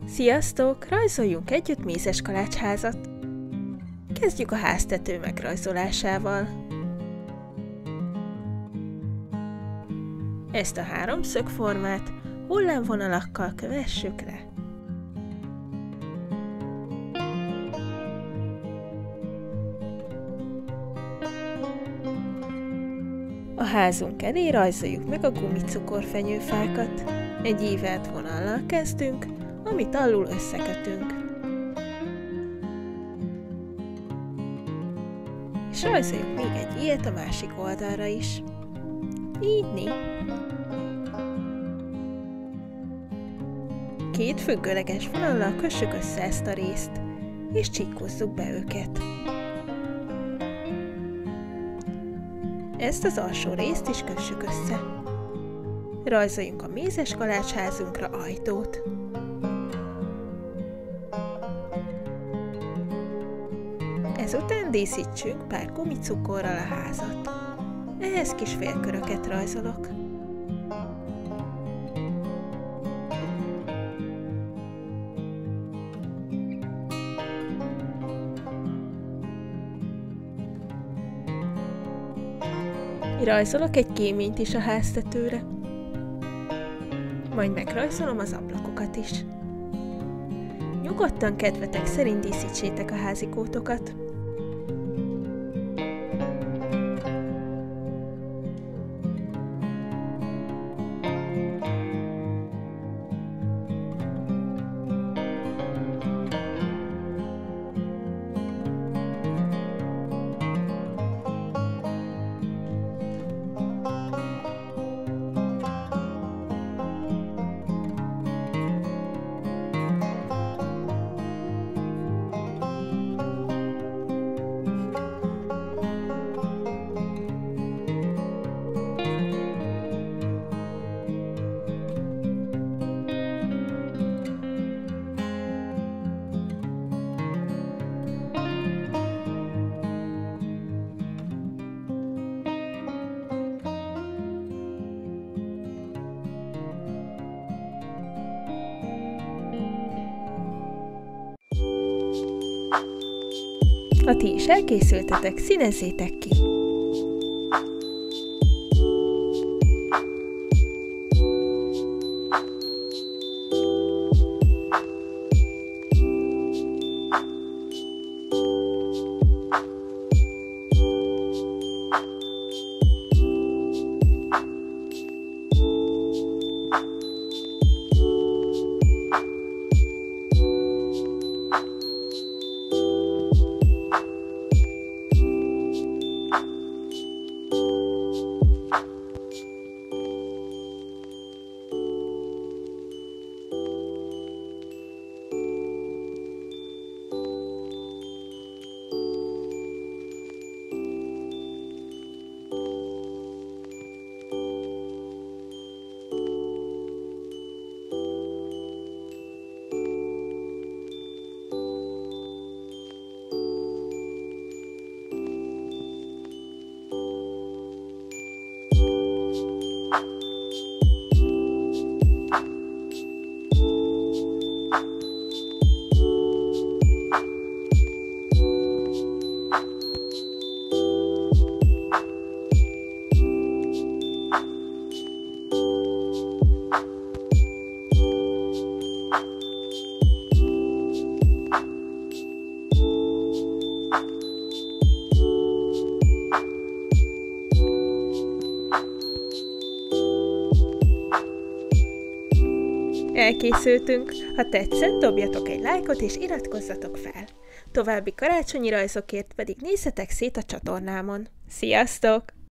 Sziasztok! Rajzoljunk együtt mézes kalácsházat! Kezdjük a háztető megrajzolásával. Ezt a háromszögformát hullámvonalakkal kövessük le. A házunk elé rajzoljuk meg a gumicukorfenyőfákat. Egy ívelt vonallal kezdünk, amit alul összekötünk. És rajzoljuk még egy ilyet a másik oldalra is. Így. Két függőleges vonallal kössük össze ezt a részt, és csíkozzuk be őket. Ezt az alsó részt is kössük össze. Rajzoljunk a mézes kalácsházunkra ajtót. Ezután díszítsünk pár gumicukorral a házat. Ehhez kis félköröket rajzolok. Rajzolok egy kéményt is a háztetőre. Majd megrajzolom az ablakokat is. Nyugodtan kedvetek szerint díszítsétek a házikótokat. Ha ti is elkészültetek, színezzétek ki! Elkészültünk! Ha tetszett, dobjatok egy lájkot és iratkozzatok fel! További karácsonyi rajzokért pedig nézzetek szét a csatornámon. Sziasztok!